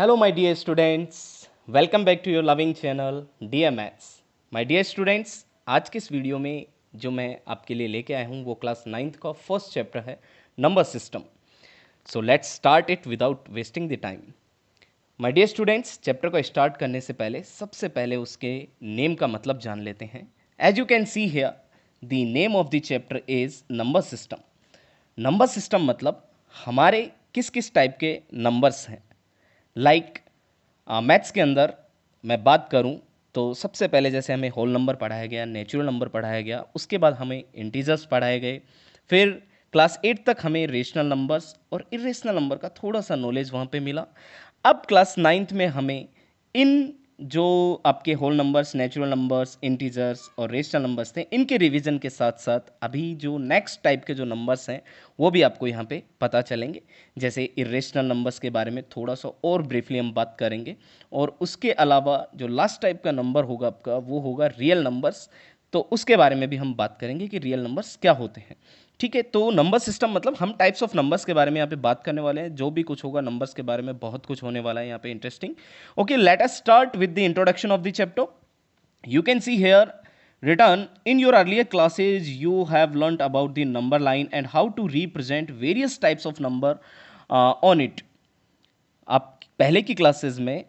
Hello, my dear students. Welcome back to your loving channel Dear Maths. My dear students, आज के इस video में जो मैं आपके लिए लेके आया हूँ वो क्लास 9th का फर्स्ट चैप्टर है number system. So let's start it without wasting the time. My dear students, chapter को स्टार्ट करने से पहले सबसे पहले उसके नेम का मतलब जान लेते हैं. As you can see here, the name of the chapter is number system. Number system मतलब हमारे किस किस टाइप के नंबर्स हैं. लाइक मैथ्स के अंदर मैं बात करूं तो सबसे पहले जैसे हमें होल नंबर पढ़ाया गया, नेचुरल नंबर पढ़ाया गया, उसके बाद हमें इंटीजर्स पढ़ाए गए, फिर क्लास 8 तक हमें रेशनल नंबर्स और इरेशनल नंबर का थोड़ा सा नॉलेज वहाँ पे मिला. अब क्लास 9th में हमें इन जो आपके whole numbers, natural numbers, integers और रेशनल नंबर्स थे, इनके रिवीजन के साथ साथ अभी जो नेक्स्ट टाइप के जो नंबर्स हैं वो भी आपको यहाँ पे पता चलेंगे. जैसे इरेशनल नंबर्स के बारे में थोड़ा सा और ब्रीफली हम बात करेंगे, और उसके अलावा जो लास्ट टाइप का नंबर होगा आपका वो होगा रियल नंबर्स. तो उसके बारे में भी हम बात करेंगे कि रियल नंबर्स क्या होते हैं. ठीक है, तो नंबर सिस्टम मतलब हम टाइप्स ऑफ नंबर्स के बारे में यहाँ पे बात करने वाले हैं. जो भी कुछ होगा नंबर्स के बारे में बहुत कुछ होने वाला है यहाँ पे interesting. Okay, let us start with the introduction of the chapter. You can see here written in your earlier classes you have learnt about the number line and how to represent various types of number on it. आप पहले की classes में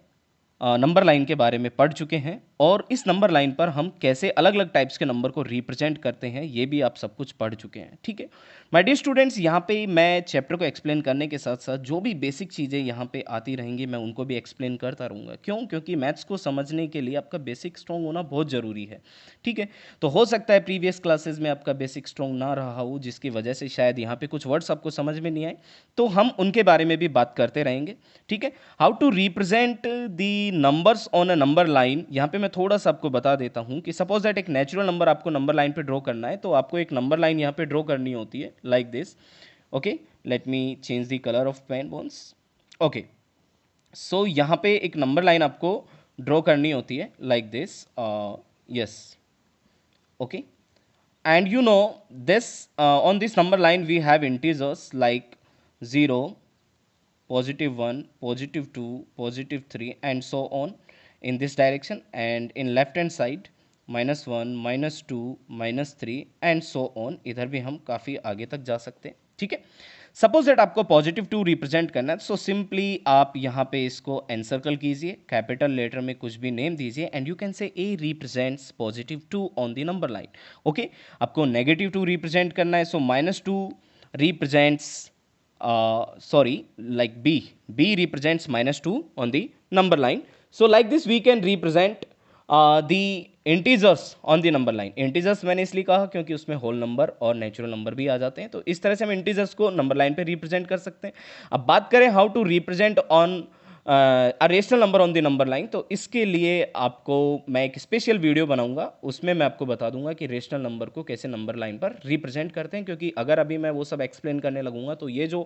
number line के बारे में पढ़ चुके हैं और इस नंबर लाइन पर हम कैसे अलग अलग टाइप्स के नंबर को रिप्रेजेंट करते हैं ये भी आप सब कुछ पढ़ चुके हैं. ठीक है माय डियर स्टूडेंट्स, यहाँ पे मैं चैप्टर को एक्सप्लेन करने के साथ साथ जो भी बेसिक चीज़ें यहाँ पे आती रहेंगी मैं उनको भी एक्सप्लेन करता रहूँगा. क्यों? क्योंकि मैथ्स को समझने के लिए आपका बेसिक स्ट्रॉन्ग होना बहुत ज़रूरी है. ठीक है, तो हो सकता है प्रीवियस क्लासेज में आपका बेसिक स्ट्रॉन्ग ना रहा हो जिसकी वजह से शायद यहाँ पे कुछ वर्ड्स आपको समझ में नहीं आए, तो हम उनके बारे में भी बात करते रहेंगे. ठीक है, how to represent the numbers on a number line. यहाँ पे मैं थोड़ा सा आपको बता देता हूँ कि सपोज दैट एक नेचुरल नंबर आपको नंबर लाइन पे ड्रॉ करना है, तो आपको एक नंबर लाइन यहाँ पे ड्रॉ करनी होती है like this. Okay, let me change the colour of pen bones. Okay, so यहाँ पे एक नंबर लाइन आपको ड्रॉ करनी होती है like this. Yes, okay, and you know this on this number line we have integers like 0, +1, +2, +3 and so on in this direction, and in left hand side -1, -2, -3 and so on. इधर भी हम काफ़ी आगे तक जा सकते हैं. ठीक है, सपोज दैट आपको +2 रिप्रेजेंट करना है, सो सिंपली आप यहाँ पे इसको एनसर्कल कीजिए, कैपिटल लेटर में कुछ भी नेम दीजिए एंड यू कैन से A represents +2 on the number line. Okay, आपको -2 रिप्रेजेंट करना है, सो -2 represents sorry, like b represents -2 on the number line. So like this we can represent the integers on the number line. integers मैंने इसलिए कहा क्योंकि उसमें whole number और natural number भी आ जाते हैं, तो इस तरह से हम integers को नंबर लाइन पे रिप्रेजेंट कर सकते हैं. अब बात करें how to represent on a rational number on the number line, तो इसके लिए आपको मैं एक स्पेशल वीडियो बनाऊंगा, उसमें मैं आपको बता दूंगा कि रेशनल नंबर को कैसे नंबर लाइन पर रिप्रेजेंट करते हैं. क्योंकि अगर अभी मैं वो सब एक्सप्लेन करने लगूंगा तो ये जो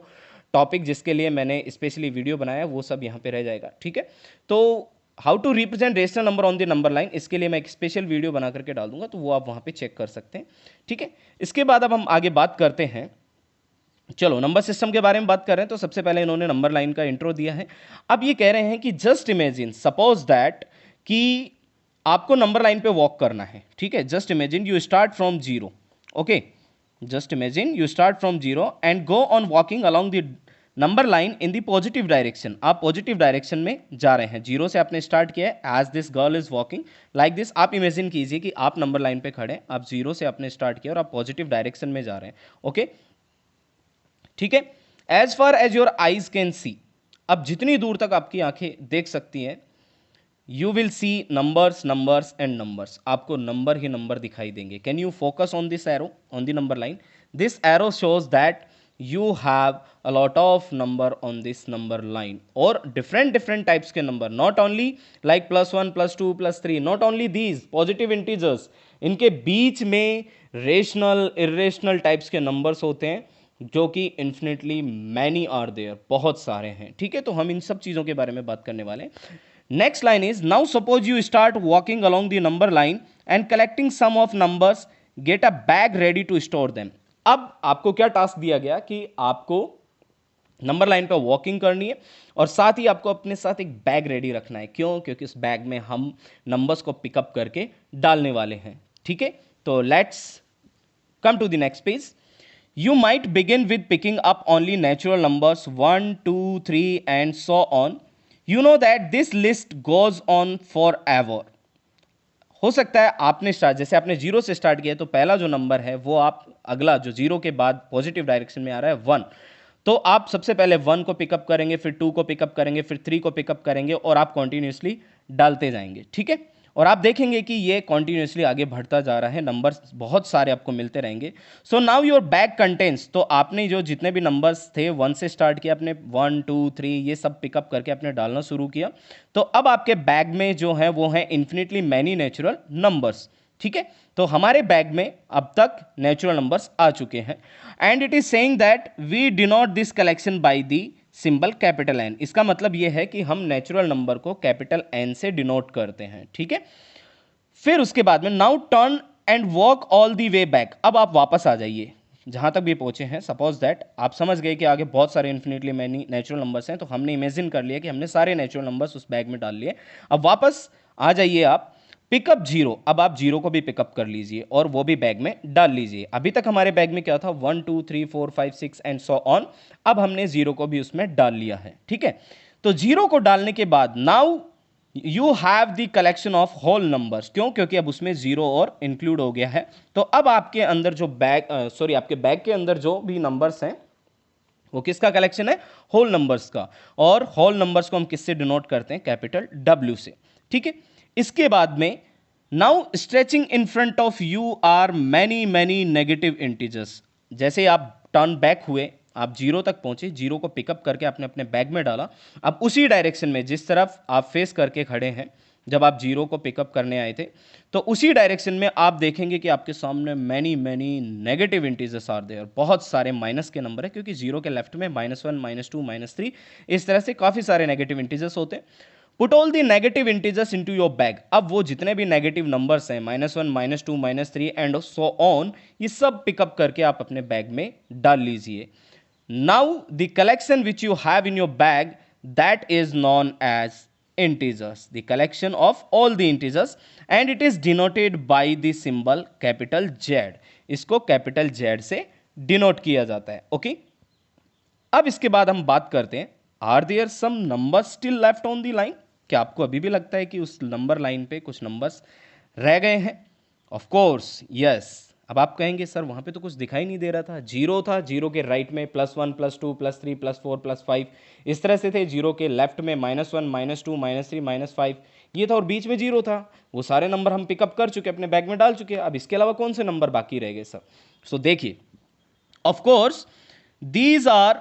टॉपिक जिसके लिए मैंने स्पेशली वीडियो बनाया वो सब यहाँ पे रह जाएगा. ठीक है, तो how to represent rational number on the number line, इसके लिए मैं एक स्पेशल वीडियो बना करके डाल दूंगा, तो वो आप वहाँ पे चेक कर सकते हैं. ठीक है, इसके बाद अब हम आगे बात करते हैं. चलो, नंबर सिस्टम के बारे में बात कर रहे हैं, तो सबसे पहले इन्होंने नंबर लाइन का इंट्रो दिया है. अब ये कह रहे हैं कि जस्ट इमेजिन, सपोज दैट कि आपको नंबर लाइन पे वॉक करना है. ठीक है, just imagine you start from 0. Okay, just imagine you start from 0 and go on walking along the number line in the positive direction. आप पॉजिटिव डायरेक्शन में जा रहे हैं, 0 से आपने स्टार्ट किया है. As this girl is walking like this, आप इमेजिन कीजिए कि आप नंबर लाइन पे खड़े हैं, आप 0 से आपने स्टार्ट किया और आप पॉजिटिव डायरेक्शन में जा रहे हैं. ओके, ठीक है, as far as your eyes can see, अब जितनी दूर तक आपकी आंखें देख सकती हैं, you will see numbers, numbers and numbers. आपको नंबर ही नंबर दिखाई देंगे. Can you focus on this arrow on the number line? This arrow shows that you have a lot of number on this number line, और different types के number, not only like +1, +2, +3, not only these positive integers, इनके बीच में rational, irrational types के numbers होते हैं जो कि infinitely many are there, बहुत सारे हैं. ठीक है, तो हम इन सब चीज़ों के बारे में बात करने वाले हैं. Next line is, now suppose you start walking along the number line and collecting sum of numbers, get a bag ready to store them. अब आपको क्या टास्क दिया गया कि आपको नंबर लाइन पे वॉकिंग करनी है और साथ ही आपको अपने साथ एक बैग रेडी रखना है। क्यों? क्योंकि उस बैग में हम नंबर्स को पिकअप करके डालने वाले हैं। ठीक है, तो let's come to the next page. You might begin with picking up only natural numbers 1, 2, 3 and so on. You know that this list goes on forever. हो सकता है आपने स्टार्ट, जैसे आपने जीरो से स्टार्ट किया तो पहला जो नंबर है वो आप अगला जो जीरो के बाद पॉजिटिव डायरेक्शन में आ रहा है 1, तो आप सबसे पहले 1 को पिकअप करेंगे, फिर 2 को पिकअप करेंगे, फिर 3 को पिकअप करेंगे और आप कॉन्टिन्यूसली डालते जाएंगे। ठीक है, और आप देखेंगे कि ये कॉन्टिन्यूसली आगे बढ़ता जा रहा है, नंबर्स बहुत सारे आपको मिलते रहेंगे। So now your bag contents, तो आपने जो जितने भी नंबर्स थे 1 से स्टार्ट किया, आपने 1, 2, 3 ये सब पिकअप करके आपने डालना शुरू किया, तो अब आपके बैग में जो है वो है इन्फिनिटली मैनी नेचुरल नंबर्स। ठीक है, तो हमारे बैग में अब तक नेचुरल नंबर्स आ चुके हैं and it is saying that we denote this collection by the symbol capital N. इसका मतलब यह है कि हम नेचुरल नंबर को कैपिटल एन से डिनोट करते हैं। ठीक है, फिर उसके बाद में now turn and walk all the way back. अब आप वापस आ जाइए जहां तक भी पहुंचे हैं। सपोज दैट आप समझ गए कि आगे बहुत सारे इन्फिनिटली मैनी नेचुरल नंबर्स हैं, तो हमने इमेजिन कर लिया कि हमने सारे नेचुरल नंबर्स उस बैग में डाल लिए। अब वापस आ जाइए आप, पिकअप जीरो, अब आप जीरो को भी पिकअप कर लीजिए और वो भी बैग में डाल लीजिए। अभी तक हमारे बैग में क्या था 1, 2, 3, 4, 5, 6 एंड सो ऑन। अब हमने जीरो को भी उसमें डाल लिया है। ठीक है, तो जीरो को डालने के बाद now you have the collection of whole numbers. क्यों? क्योंकि अब उसमें जीरो और इंक्लूड हो गया है। तो अब आपके अंदर जो आपके बैग के अंदर जो भी नंबर्स हैं वो किसका कलेक्शन है? होल नंबर्स का। और होल नंबर्स को हम किससे डिनोट करते हैं? कैपिटल डब्ल्यू से। ठीक है, इसके बाद में now stretching in front of you are many many negative integers. जैसे आप टर्न बैक हुए, आप जीरो तक पहुंचे, जीरो को पिकअप करके आपने अपने बैग में डाला। अब उसी डायरेक्शन में जिस तरफ आप फेस करके खड़े हैं जब आप जीरो को पिकअप करने आए थे, तो उसी डायरेक्शन में आप देखेंगे कि आपके सामने many many negative integers are there. बहुत सारे माइनस के नंबर है, क्योंकि जीरो के लेफ्ट में -1, -2, -3 इस तरह से काफ़ी सारे नेगेटिव इंटीजर्स होते हैं। Put all the negative integers into your bag. अब वो जितने भी नेगेटिव नंबर्स हैं -1, -2, -3 एंड सो ऑन, ये सब पिकअप करके आप अपने बैग में डाल लीजिए। Now the collection which you have in your bag that is known as integers, the collection of all the integers, and it is denoted by the symbol capital Z। इसको capital Z से denote किया जाता है। Okay, अब इसके बाद हम बात करते हैं, are there some numbers still left on the line. क्या आपको अभी भी लगता है कि उस नंबर लाइन पे कुछ नंबर्स रह गए हैं? Of course yes. अब आप कहेंगे सर वहां पे तो कुछ दिखाई नहीं दे रहा था, जीरो था, जीरो के राइट में +1, +2, +3, +4, +5 इस तरह से थे, जीरो के लेफ्ट में -1, -2, -3, -5 ये था और बीच में जीरो था। वो सारे नंबर हम पिकअप कर चुके, अपने बैग में डाल चुके। अब इसके अलावा कौन से नंबर बाकी रह गए सर? सो देखिए, of course these are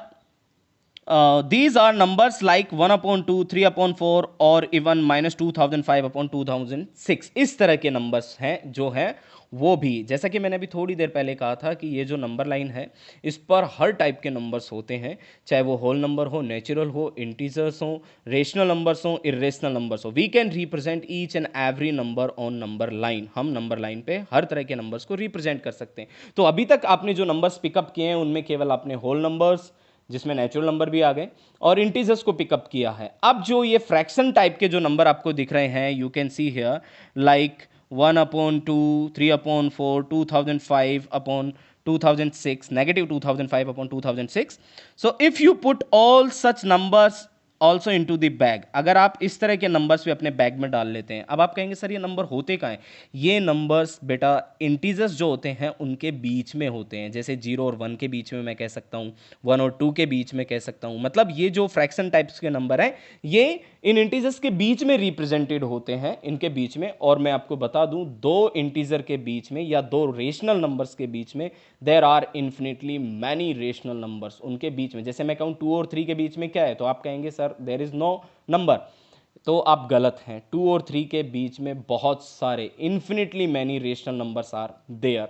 these are numbers like 1/2, 3/4 और इवन -2005/2006 इस तरह के नंबर्स हैं जो हैं वो भी। जैसा कि मैंने अभी थोड़ी देर पहले कहा था कि ये जो नंबर लाइन है इस पर हर टाइप के नंबर्स होते हैं, चाहे वो होल नंबर हो, नेचुरल हो, इंटीजर्स हो, रेशनल नंबर्स हो, इरेशनल नंबर्स हो। We can represent each and every number on number line. हम नंबर लाइन पे हर तरह के नंबर्स को रिप्रेजेंट कर सकते हैं। तो अभी तक आपने जो नंबर्स पिकअप किए हैं उनमें केवल आपने होल नंबर्स, जिसमें नेचुरल नंबर भी आ गए, और इंटीजर्स को पिकअप किया है। अब जो ये फ्रैक्शन टाइप के जो नंबर आपको दिख रहे हैं, you can see here like 1/2, 3/4, 2005/2006, -2005/2006। So if you put all such numbers also into the bag, अगर आप इस तरह के नंबर्स भी अपने बैग में डाल लेते हैं। अब आप कहेंगे सर ये नंबर होते कहाँ हैं? ये नंबर्स बेटा इंटीजर्स जो होते हैं उनके बीच में होते हैं। जैसे 0 और 1 के बीच में मैं कह सकता हूँ, 1 और 2 के बीच में कह सकता हूँ। मतलब ये जो फ्रैक्शन टाइप्स के नंबर हैं ये इन इंटीजर्स के बीच में रिप्रेजेंटेड होते हैं, इनके बीच में। और मैं आपको बता दूं, दो इंटीजर के बीच में या दो रेशनल नंबर्स के बीच में there are infinitely many rational numbers. उनके बीच में जैसे मैं कहूँ 2 और 3 के बीच में क्या है, तो आप कहेंगे sir there is no number, तो आप गलत हैं। 2 और 3 के बीच में बहुत सारे infinitely many rational numbers are there,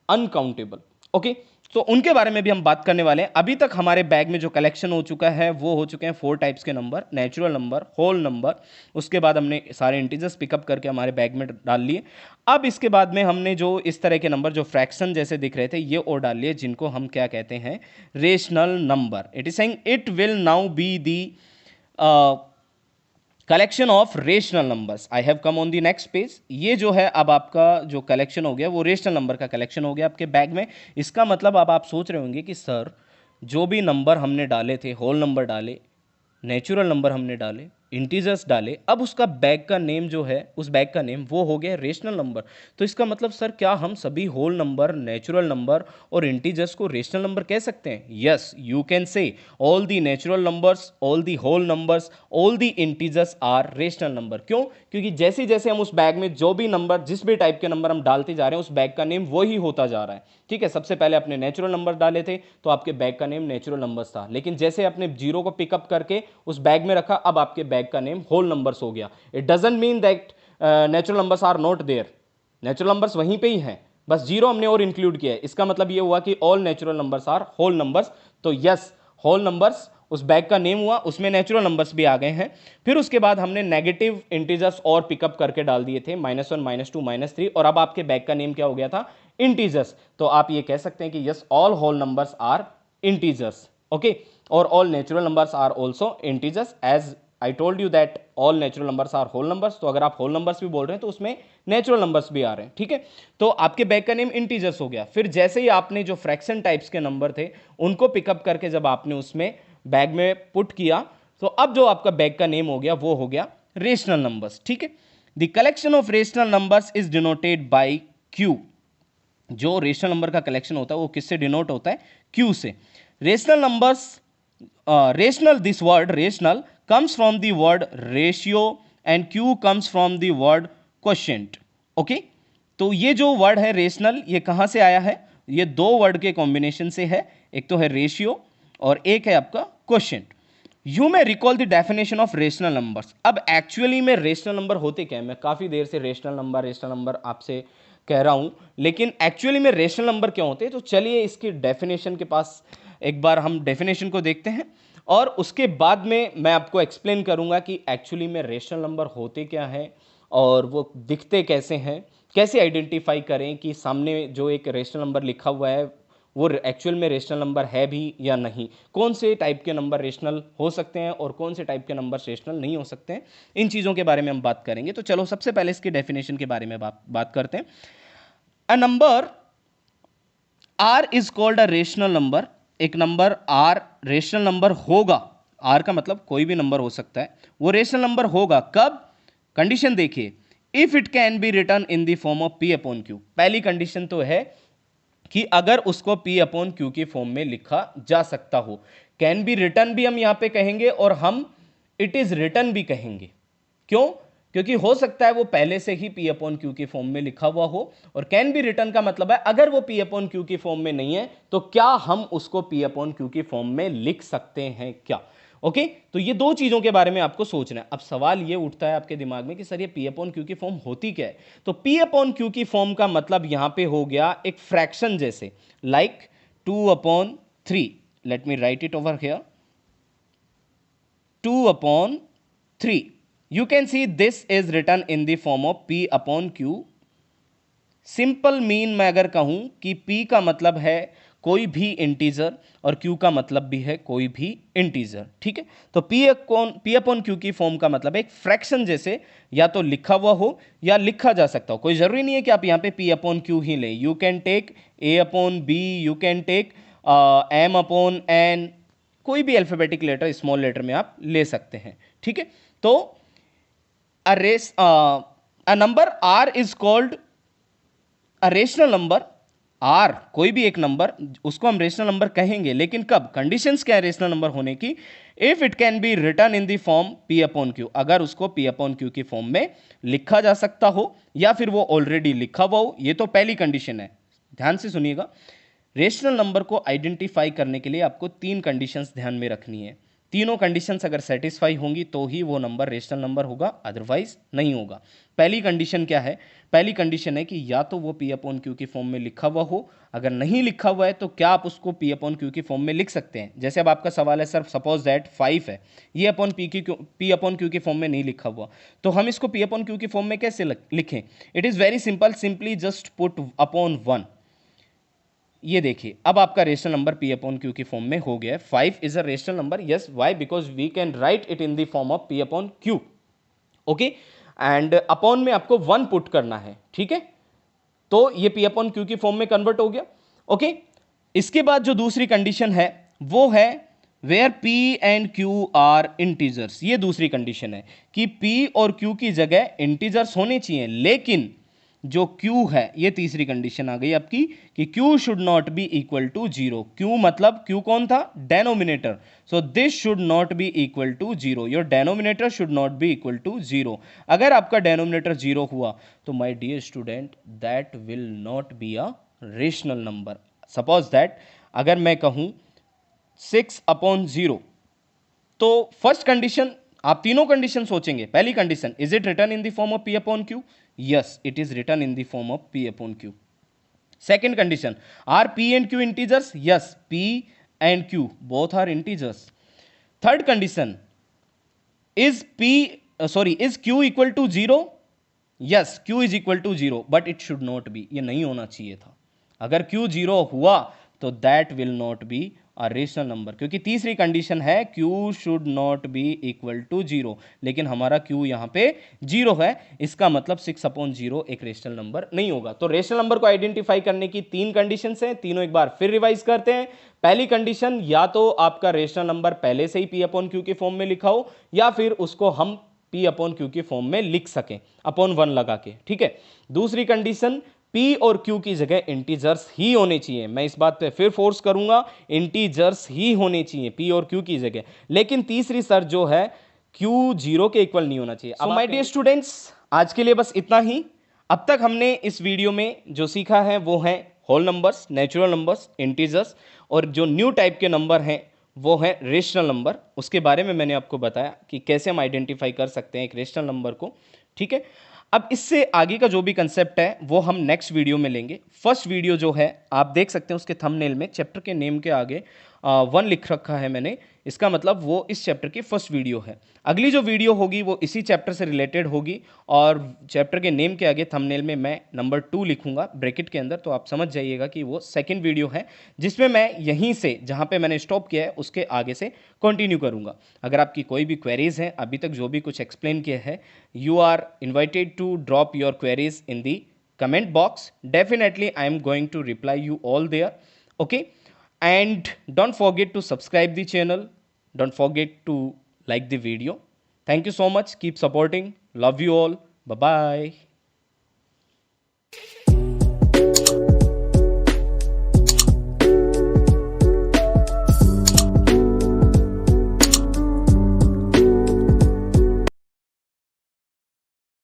uncountable. Okay, तो उनके बारे में भी हम बात करने वाले हैं। अभी तक हमारे बैग में जो कलेक्शन हो चुका है वो हो चुके हैं 4 टाइप्स के number, natural number, whole number, उसके बाद हमने सारे इंटीजर्स पिकअप करके हमारे बैग में डाल लिए। अब इसके बाद में हमने जो इस तरह के नंबर जो फ्रैक्शन जैसे दिख रहे थे ये और डाल लिए, जिनको हम क्या कहते हैं, rational number. It is saying it will now be the collection of rational numbers. I have come on the next page. ये जो है अब आपका जो कलेक्शन हो गया वो रेशनल नंबर का कलेक्शन हो गया आपके बैग में। इसका मतलब अब आप सोच रहे होंगे कि सर जो भी नंबर हमने डाले थे, होल नंबर डाले, नेचुरल नंबर हमने डाले, इंटीजर्स डाले, अब उसका बैग का नेम जो है, उस बैग का नेम वो हो गया रेशनल नंबर। तो इसका मतलब सर क्या हम सभी होल नंबर, नेचुरल नंबर और इंटीजर्स को रेशनल नंबर कह सकते हैं? Yes, you can say all the natural numbers, all the whole numbers, all the integers are rational number. क्यों? क्योंकि जैसे जैसे हम उस बैग में जो भी नंबर, जिस भी टाइप के नंबर हम डालते जा रहे हैं, उस बैग का नेम वही होता जा रहा है। ठीक है, सबसे पहले आपने नेचुरल नंबर डाले थे तो आपके बैग का नेम नेचुरल नंबर्स था, लेकिन जैसे आपने जीरो को पिकअप करके उस बैग में रखा, अब आपके बैग का नेम होल नंबर्स हो गया। It doesn't mean that natural numbers are not there, natural numbers वहीं पे ही हैं, बस जीरो हमने और इंक्लूड किया है। इसका मतलब ये हुआ कि all natural numbers are whole numbers. तो यस, होल नंबर्स उस बैग का नेम हुआ, उसमें नेचुरल नंबर्स भी आ गए हैं। फिर उसके बाद हमने नेगेटिव इंटीजर्स और पिकअप करके डाल दिए थे, -1, -2, -3, और अब आपके बैग का नेम क्या हो गया था? इंटीजर्स। तो आप ये कह सकते हैं कि yes, all whole numbers are integers, okay, और all natural numbers are also integers. As I told you that all natural numbers are whole numbers, तो अगर आप होल नंबर्स भी बोल रहे हैं तो उसमें नेचुरल नंबर्स भी आ रहे हैं। ठीक है, तो आपके बैग का नेम इंटीजर्स हो गया। फिर जैसे ही आपने जो फ्रैक्शन टाइप्स के नंबर थे उनको पिकअप करके जब आपने उसमें बैग में पुट किया, तो अब जो आपका बैग का नेम हो गया वो हो गया रेशनल नंबर्स। ठीक है, the collection of rational numbers is denoted by Q. जो रेशनल नंबर का कलेक्शन होता है वो किससे डिनोट होता है? क्यू से। Rational numbers, rational, this word rational comes from the word ratio and q comes from the word quotient. Okay, तो ये जो वर्ड है रेशनल, ये कहां से आया है? ये दो वर्ड के कॉम्बिनेशन से है, एक तो है रेशियो और एक है आपका quotient. You may recall the definition of rational numbers. अब एक्चुअली में रेशनल नंबर होते क्या है? मैं काफी देर से रेशनल नंबर आपसे कह रहा हूं, लेकिन एक्चुअली में रेशनल नंबर क्या होते हैं? तो चलिए इसकी डेफिनेशन के पास एक बार हम डेफिनेशन को देखते हैं और उसके बाद में मैं आपको एक्सप्लेन करूंगा कि एक्चुअली में रेशनल नंबर होते क्या हैं और वो दिखते कैसे हैं, कैसे आइडेंटिफाई करें कि सामने जो एक रेशनल नंबर लिखा हुआ है वो एक्चुअल में रेशनल नंबर है भी या नहीं, कौन से टाइप के नंबर रेशनल हो सकते हैं और कौन से टाइप के नंबर रेशनल नहीं हो सकते हैं, इन चीज़ों के बारे में हम बात करेंगे। तो चलो सबसे पहले इसकी डेफिनेशन के बारे में बात करते हैं। A number R is called a rational number. एक नंबर आर रेशनल नंबर होगा, आर का मतलब कोई भी नंबर हो सकता है, वो रेशनल नंबर होगा कब? कंडीशन देखिए, if it can be return in the form of P upon Q. पहली कंडीशन तो है कि अगर उसको पी अपॉन क्यू की फॉर्म में लिखा जा सकता हो। कैन बी रिटर्न भी हम यहां पे कहेंगे और हम इट इज रिटर्न भी कहेंगे। क्यों? क्योंकि हो सकता है वो पहले से ही पी अपॉन क्यू की फॉर्म में लिखा हुआ हो, और कैन बी रिटर्न का मतलब है अगर वो पी अपॉन क्यू की फॉर्म में नहीं है तो क्या हम उसको पी अपॉन क्यू की फॉर्म में लिख सकते हैं क्या? ओके, तो ये दो चीजों के बारे में आपको सोचना है। अब सवाल ये उठता है आपके दिमाग में कि सर ये पी अपॉन क्यू की फॉर्म होती क्या है? तो पी अपॉन क्यू की फॉर्म का मतलब यहां पे हो गया एक फ्रैक्शन जैसे, like 2/3। Let me right it over here, 2/3। You can see this is written in the form of P upon Q. Simple mean मैं अगर कहूं कि P का मतलब है कोई भी इंटीजर और Q का मतलब भी है कोई भी इंटीजर। ठीक है, तो P अपॉन Q की फॉर्म का मतलब एक फ्रैक्शन जैसे या तो लिखा हुआ हो या लिखा जा सकता हो। कोई जरूरी नहीं है कि आप यहां पे P अपॉन Q ही लें, you can take A upon B, you can take M upon N, कोई भी अल्फाबेटिक लेटर, स्मॉल लेटर में आप ले सकते हैं। ठीक है, तो a number r is called a rational number। r कोई भी एक नंबर, उसको हम रेशनल नंबर कहेंगे, लेकिन कब? कंडीशंस क्या है रेशनल नंबर होने की? If it can be return in the form p upon q, अगर उसको p अपॉन q की फॉर्म में लिखा जा सकता हो या फिर वो ऑलरेडी लिखा हुआ हो। ये तो पहली कंडीशन है, ध्यान से सुनिएगा। रेशनल नंबर को आइडेंटिफाई करने के लिए आपको तीन कंडीशंस ध्यान में रखनी है। तीनों कंडीशंस अगर सेटिस्फाई होंगी तो ही वो नंबर रेशनल नंबर होगा, अदरवाइज नहीं होगा। पहली कंडीशन क्या है? पहली कंडीशन है कि या तो वो पी अपॉन क्यू की फॉर्म में लिखा हुआ हो, अगर नहीं लिखा हुआ है तो क्या आप उसको पी अपॉन क्यू की फॉर्म में लिख सकते हैं? जैसे अब आपका सवाल है सर सपोज दैट 5 है, ये अपॉन पी अपॉन क्यू की फॉर्म में नहीं लिखा हुआ, तो हम इसको पी अपॉन क्यू की फॉर्म में कैसे लिखें? It is very simple, simply just put upon 1। ये देखिए अब आपका rational number P upon Q की फॉर्म में हो गया है। 5 is a rational number, yes, why? Because we can write it in the form of P upon Q, okay. And upon में आपको 1 पुट करना है, ठीक है, तो ये पी अपॉन क्यू की फॉर्म में कन्वर्ट हो गया, ओके। इसके बाद जो दूसरी कंडीशन है वो है where P and Q are integers. ये दूसरी कंडीशन है कि पी और क्यू की जगह इंटीजर्स होने चाहिए, लेकिन जो Q है, ये तीसरी कंडीशन आ गई आपकी कि Q should not be equal to 0। Q मतलब Q कौन था? Denominator. So this should not be equal to 0, your denominator should not be equal to 0। अगर आपका डेनोमिनेटर 0 हुआ तो my dear student that will not be a rational number. Suppose that अगर मैं कहूं 6 अपॉन 0, तो फर्स्ट कंडीशन, आप तीनों कंडीशन सोचेंगे। पहली condition, is it written in the form of P upon Q? Yes, it is written in the form of P upon Q. Second condition, are P and Q integers? Yes, P and Q both are integers. Third condition, is Q equal to 0? Yes, Q is equal to 0, but it should not be, ये नहीं होना चाहिए था। अगर Q 0 हुआ तो that will not be a rational number, क्योंकि तीसरी कंडीशन है Q should not be equal to 0, लेकिन हमारा क्यू यहां पे 0 है, इसका मतलब 6 अपॉन 0 एक रेशनल नंबर नहीं होगा। तो रेशनल नंबर को आइडेंटिफाई करने की 3 कंडीशंस हैं, तीनों एक बार फिर रिवाइज करते हैं। पहली कंडीशन, या तो आपका रेशनल नंबर पहले से ही पी अपॉन क्यू के फॉर्म में लिखा हो, या फिर उसको हम पी अपॉन क्यू की फॉर्म में लिख सकें अपॉन 1 लगा के, ठीक है। दूसरी कंडीशन, पी और क्यू की जगह इंटीजर्स ही होने चाहिए। मैं इस बात पे फिर फोर्स करूंगा, इंटीजर्स ही होने चाहिए पी और क्यू की जगह। लेकिन तीसरी शर्त जो है, क्यू 0 के इक्वल नहीं होना चाहिए। सो माय डियर स्टूडेंट्स, आज के लिए बस इतना ही। अब तक हमने इस वीडियो में जो सीखा है वो है whole numbers, natural numbers, integers, और जो न्यू टाइप के नंबर हैं वो है रेशनल नंबर। उसके बारे में मैंने आपको बताया कि कैसे हम आइडेंटिफाई कर सकते हैं एक रेशनल नंबर को, ठीक है। अब इससे आगे का जो भी कंसेप्ट है वो हम नेक्स्ट वीडियो में लेंगे। फर्स्ट वीडियो जो है आप देख सकते हैं उसके थंबनेल में चैप्टर के नेम के आगे 1 लिख रखा है मैंने, इसका मतलब वो इस चैप्टर की फर्स्ट वीडियो है। अगली जो वीडियो होगी वो इसी चैप्टर से रिलेटेड होगी, और चैप्टर के नेम के आगे थंबनेल में मैं नंबर 2 लिखूंगा ब्रैकेट के अंदर, तो आप समझ जाइएगा कि वो सेकंड वीडियो है, जिसमें मैं यहीं से जहां पे मैंने स्टॉप किया है उसके आगे से कंटिन्यू करूंगा। अगर आपकी कोई भी क्वेरीज हैं, अभी तक जो भी कुछ एक्सप्लेन किया है, you are invited to drop your queries in the comment box. Definitely I am going to reply you all there, okay. And don't forget to subscribe the channel, don't forget to like the video. Thank you so much, keep supporting, love you all, bye bye.